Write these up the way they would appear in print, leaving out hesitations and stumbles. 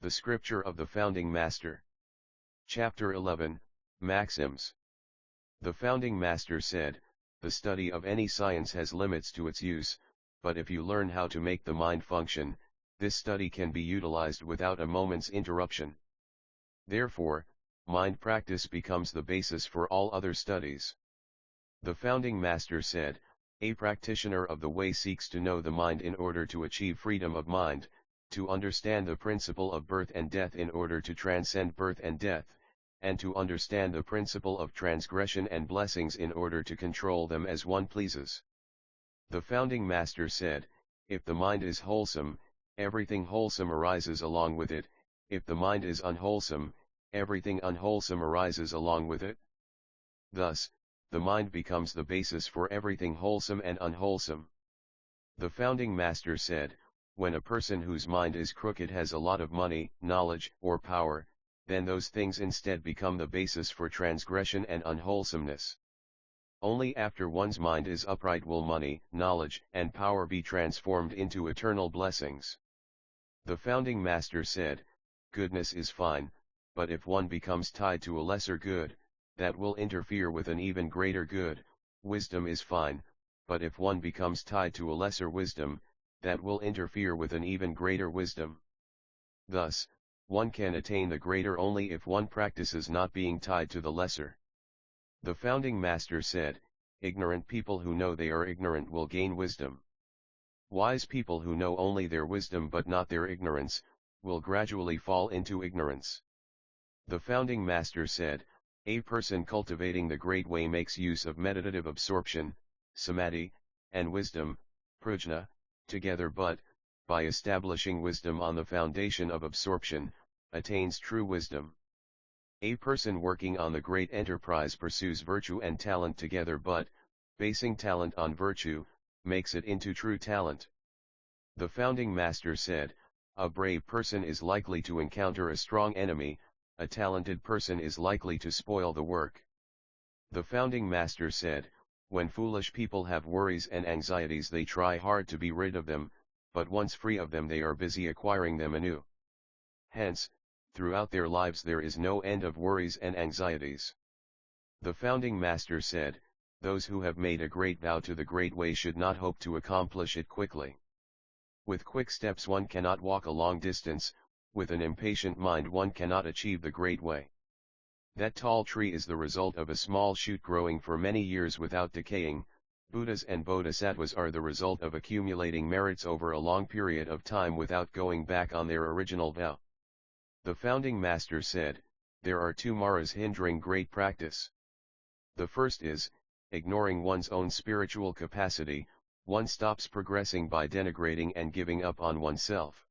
The Scripture of the Founding Master. Chapter 11, Maxims. The Founding Master said, the study of any science has limits to its use, but if you learn how to make the mind function, this study can be utilized without a moment's interruption. Therefore, mind practice becomes the basis for all other studies. The Founding Master said, a practitioner of the way seeks to know the mind in order to achieve freedom of mind, to understand the principle of birth and death in order to transcend birth and death, and to understand the principle of transgression and blessings in order to control them as one pleases. The Founding Master said, if the mind is wholesome, everything wholesome arises along with it, if the mind is unwholesome, everything unwholesome arises along with it. Thus, the mind becomes the basis for everything wholesome and unwholesome. The Founding Master said, when a person whose mind is crooked has a lot of money, knowledge, or power, then those things instead become the basis for transgression and unwholesomeness. Only after one's mind is upright will money, knowledge, and power be transformed into eternal blessings. The Founding Master said, goodness is fine, but if one becomes tied to a lesser good, that will interfere with an even greater good. Wisdom is fine, but if one becomes tied to a lesser wisdom, that will interfere with an even greater wisdom. Thus, one can attain the greater only if one practices not being tied to the lesser. The Founding Master said, ignorant people who know they are ignorant will gain wisdom. Wise people who know only their wisdom but not their ignorance, will gradually fall into ignorance. The Founding Master said, a person cultivating the Great Way makes use of meditative absorption, samadhi, and wisdom, prajna, together but, by establishing wisdom on the foundation of absorption, attains true wisdom. A person working on the great enterprise pursues virtue and talent together but, basing talent on virtue, makes it into true talent. The Founding Master said, a brave person is likely to encounter a strong enemy, a talented person is likely to spoil the work. The Founding Master said, when foolish people have worries and anxieties they try hard to be rid of them, but once free of them they are busy acquiring them anew. Hence, throughout their lives there is no end of worries and anxieties. The Founding Master said, those who have made a great vow to the Great Way should not hope to accomplish it quickly. With quick steps one cannot walk a long distance, with an impatient mind one cannot achieve the Great Way. That tall tree is the result of a small shoot growing for many years without decaying. Buddhas and Bodhisattvas are the result of accumulating merits over a long period of time without going back on their original vow. The Founding Master said, there are two maras hindering great practice. The first is, ignoring one's own spiritual capacity, one stops progressing by denigrating and giving up on oneself.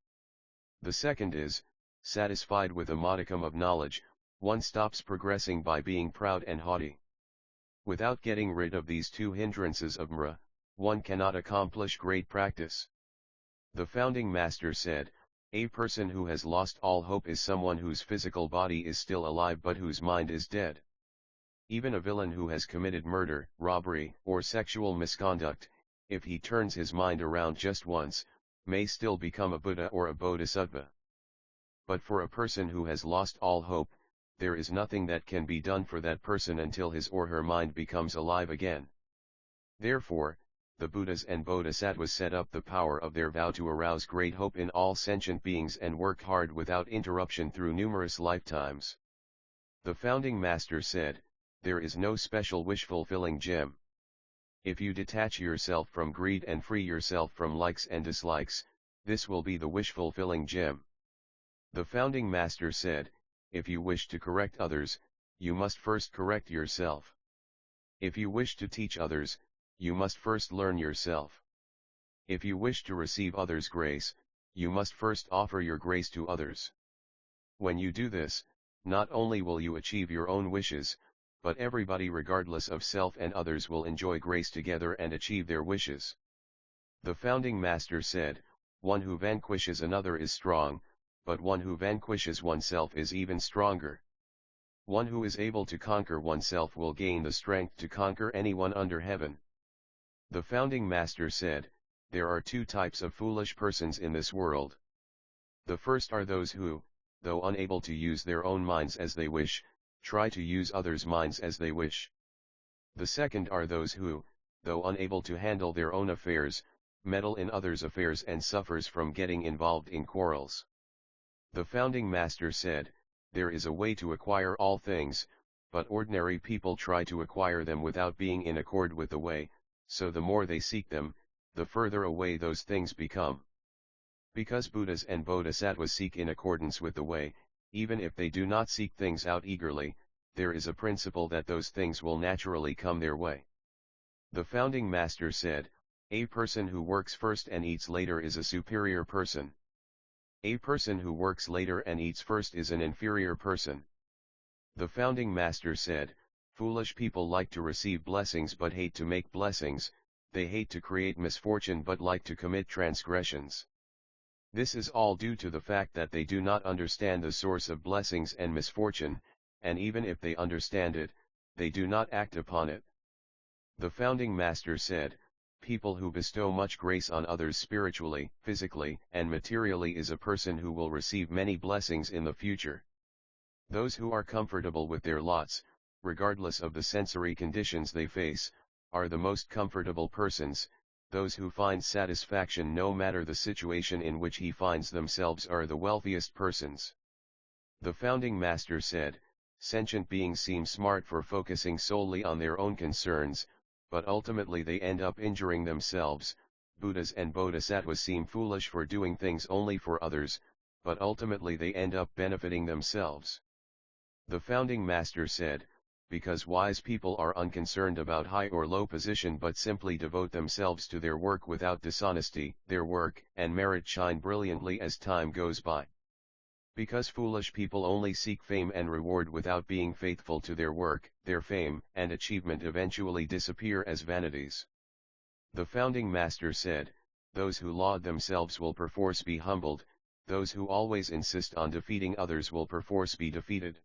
The second is, satisfied with a modicum of knowledge, one stops progressing by being proud and haughty. Without getting rid of these two hindrances of mara, one cannot accomplish great practice. The Founding Master said, a person who has lost all hope is someone whose physical body is still alive but whose mind is dead. Even a villain who has committed murder, robbery, or sexual misconduct, if he turns his mind around just once, may still become a Buddha or a Bodhisattva. But for a person who has lost all hope, there is nothing that can be done for that person until his or her mind becomes alive again. Therefore, the Buddhas and Bodhisattvas set up the power of their vow to arouse great hope in all sentient beings and work hard without interruption through numerous lifetimes. The Founding Master said, there is no special wish-fulfilling gem. If you detach yourself from greed and free yourself from likes and dislikes, this will be the wish-fulfilling gem. The Founding Master said, if you wish to correct others, you must first correct yourself. If you wish to teach others, you must first learn yourself. If you wish to receive others' grace, you must first offer your grace to others. When you do this, not only will you achieve your own wishes, but everybody regardless of self and others will enjoy grace together and achieve their wishes. The Founding Master said, one who vanquishes another is strong, but one who vanquishes oneself is even stronger. One who is able to conquer oneself will gain the strength to conquer anyone under heaven. The Founding Master said, there are two types of foolish persons in this world. The first are those who, though unable to use their own minds as they wish, try to use others' minds as they wish. The second are those who, though unable to handle their own affairs, meddle in others' affairs and suffers from getting involved in quarrels. The founding master said, there is a way to acquire all things, but ordinary people try to acquire them without being in accord with the way, so the more they seek them, the further away those things become. Because Buddhas and Bodhisattvas seek in accordance with the way, even if they do not seek things out eagerly, there is a principle that those things will naturally come their way. The founding master said, a person who works first and eats later is a superior person. A person who works later and eats first is an inferior person. The founding master said, foolish people like to receive blessings but hate to make blessings, they hate to create misfortune but like to commit transgressions. This is all due to the fact that they do not understand the source of blessings and misfortune, and even if they understand it, they do not act upon it. The founding master said, people who bestow much grace on others spiritually, physically, and materially is a person who will receive many blessings in the future. Those who are comfortable with their lots, regardless of the sensory conditions they face, are the most comfortable persons. Those who find satisfaction no matter the situation in which he finds themselves are the wealthiest persons. The founding master said, sentient beings seem smart for focusing solely on their own concerns, but ultimately they end up injuring themselves. Buddhas and Bodhisattvas seem foolish for doing things only for others, but ultimately they end up benefiting themselves. The founding master said, because wise people are unconcerned about high or low position but simply devote themselves to their work without dishonesty, their work and merit shine brilliantly as time goes by. Because foolish people only seek fame and reward without being faithful to their work, their fame and achievement eventually disappear as vanities. The founding master said, those who laud themselves will perforce be humbled, those who always insist on defeating others will perforce be defeated.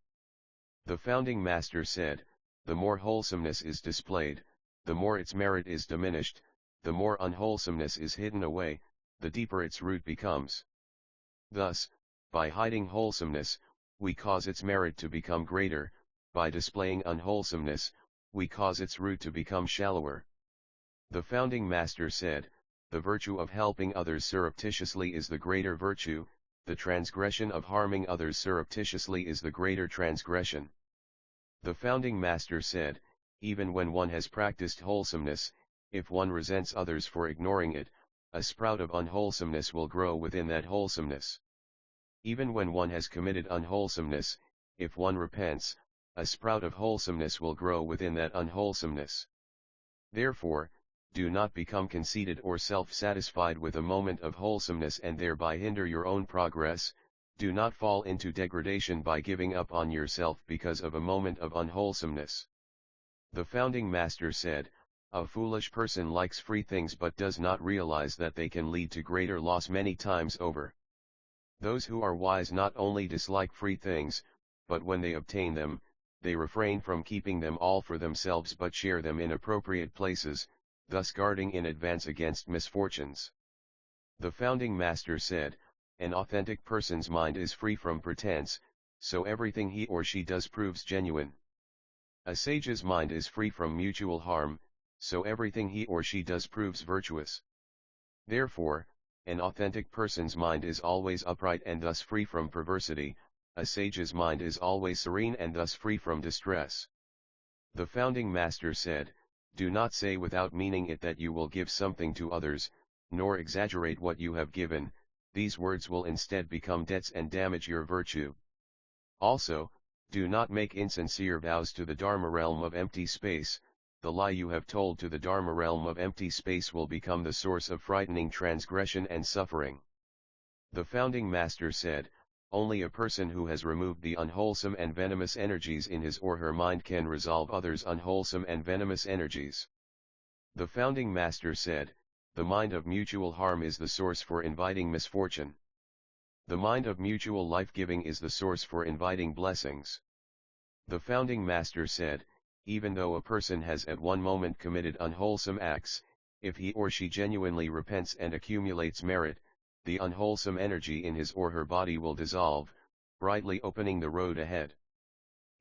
The founding master said, the more wholesomeness is displayed, the more its merit is diminished, the more unwholesomeness is hidden away, the deeper its root becomes. Thus, by hiding wholesomeness, we cause its merit to become greater, by displaying unwholesomeness, we cause its root to become shallower. The founding master said, the virtue of helping others surreptitiously is the greater virtue, the transgression of harming others surreptitiously is the greater transgression. The founding master said, even when one has practiced wholesomeness, if one resents others for ignoring it, a sprout of unwholesomeness will grow within that wholesomeness. Even when one has committed unwholesomeness, if one repents, a sprout of wholesomeness will grow within that unwholesomeness. Therefore, do not become conceited or self-satisfied with a moment of wholesomeness and thereby hinder your own progress. Do not fall into degradation by giving up on yourself because of a moment of unwholesomeness. The founding master said, a foolish person likes free things but does not realize that they can lead to greater loss many times over. Those who are wise not only dislike free things, but when they obtain them, they refrain from keeping them all for themselves but share them in appropriate places, thus guarding in advance against misfortunes. The founding master said, an authentic person's mind is free from pretense, so everything he or she does proves genuine. A sage's mind is free from mutual harm, so everything he or she does proves virtuous. Therefore, an authentic person's mind is always upright and thus free from perversity, a sage's mind is always serene and thus free from distress. The founding master said, do not say without meaning it that you will give something to others, nor exaggerate what you have given, these words will instead become debts and damage your virtue. Also, do not make insincere vows to the Dharma realm of empty space, the lie you have told to the Dharma realm of empty space will become the source of frightening transgression and suffering. The founding master said, only a person who has removed the unwholesome and venomous energies in his or her mind can resolve others' unwholesome and venomous energies. The founding master said, the mind of mutual harm is the source for inviting misfortune. The mind of mutual life-giving is the source for inviting blessings. The founding master said, even though a person has at one moment committed unwholesome acts, if he or she genuinely repents and accumulates merit, the unwholesome energy in his or her body will dissolve, brightly opening the road ahead.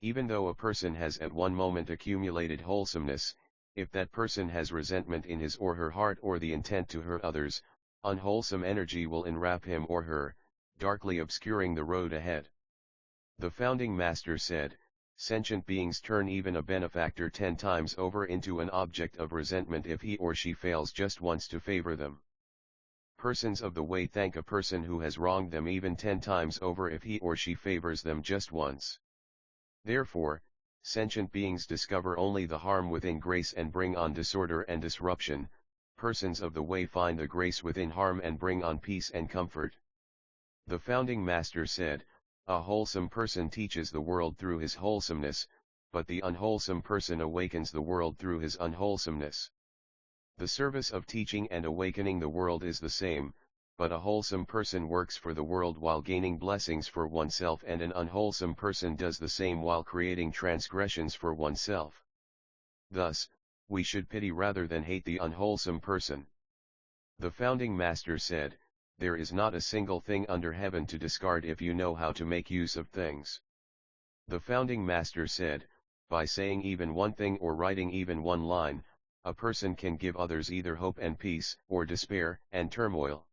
Even though a person has at one moment accumulated wholesomeness, if that person has resentment in his or her heart or the intent to hurt others, unwholesome energy will enwrap him or her, darkly obscuring the road ahead. The founding master said, sentient beings turn even a benefactor 10 times over into an object of resentment if he or she fails just once to favor them. Persons of the way thank a person who has wronged them even 10 times over if he or she favors them just once. Therefore, sentient beings discover only the harm within grace and bring on disorder and disruption. Persons of the way find the grace within harm and bring on peace and comfort. The founding master said, a wholesome person teaches the world through his wholesomeness, but the unwholesome person awakens the world through his unwholesomeness. The service of teaching and awakening the world is the same, but a wholesome person works for the world while gaining blessings for oneself, and an unwholesome person does the same while creating transgressions for oneself. Thus, we should pity rather than hate the unwholesome person. The founding master said, there is not a single thing under heaven to discard if you know how to make use of things. The founding master said, by saying even one thing or writing even one line, a person can give others either hope and peace, or despair and turmoil.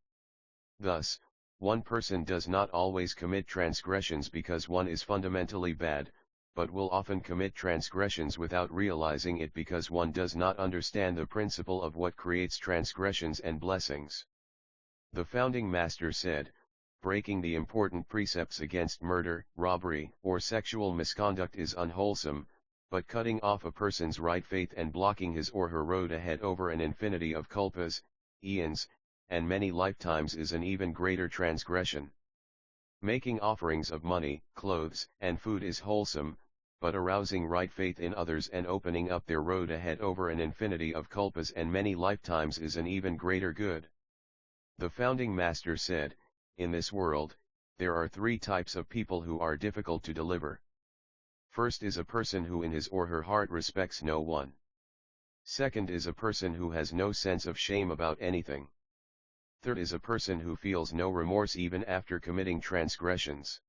Thus, one person does not always commit transgressions because one is fundamentally bad, but will often commit transgressions without realizing it because one does not understand the principle of what creates transgressions and blessings. The founding master said, breaking the important precepts against murder, robbery, or sexual misconduct is unwholesome, but cutting off a person's right faith and blocking his or her road ahead over an infinity of kalpas, eons, and many lifetimes is an even greater transgression. Making offerings of money, clothes, and food is wholesome, but arousing right faith in others and opening up their road ahead over an infinity of kalpas and many lifetimes is an even greater good. The founding master said, in this world, there are 3 types of people who are difficult to deliver. First is a person who in his or her heart respects no one. Second is a person who has no sense of shame about anything. Third is a person who feels no remorse even after committing transgressions.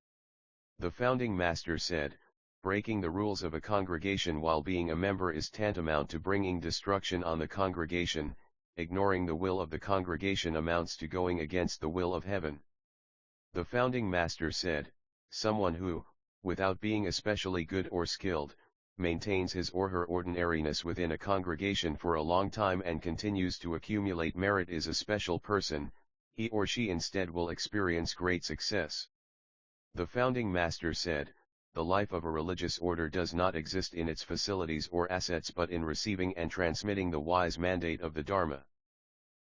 The founding master said, breaking the rules of a congregation while being a member is tantamount to bringing destruction on the congregation. Ignoring the will of the congregation amounts to going against the will of heaven. The founding master said, someone who, without being especially good or skilled, maintains his or her ordinariness within a congregation for a long time and continues to accumulate merit is a special person. He or she instead will experience great success. The founding master said, the life of a religious order does not exist in its facilities or assets but in receiving and transmitting the wise mandate of the Dharma.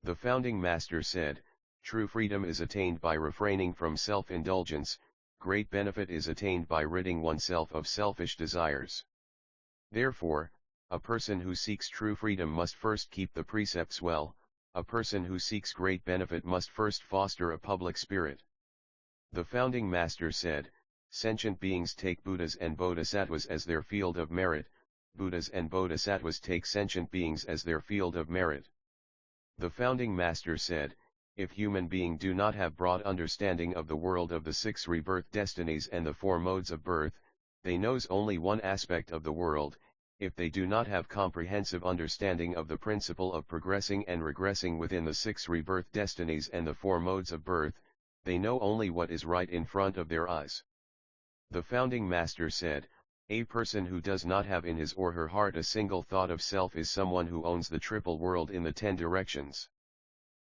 The founding master said, true freedom is attained by refraining from self-indulgence, great benefit is attained by ridding oneself of selfish desires. Therefore, a person who seeks true freedom must first keep the precepts well, a person who seeks great benefit must first foster a public spirit. The founding master said, sentient beings take Buddhas and Bodhisattvas as their field of merit, Buddhas and Bodhisattvas take sentient beings as their field of merit. The founding master said, if human beings do not have broad understanding of the world of the 6 rebirth destinies and the 4 modes of birth, they knows only one aspect of the world. If they do not have comprehensive understanding of the principle of progressing and regressing within the 6 rebirth destinies and the 4 modes of birth, they know only what is right in front of their eyes. The founding master said, a person who does not have in his or her heart a single thought of self is someone who owns the triple world in the 10 directions.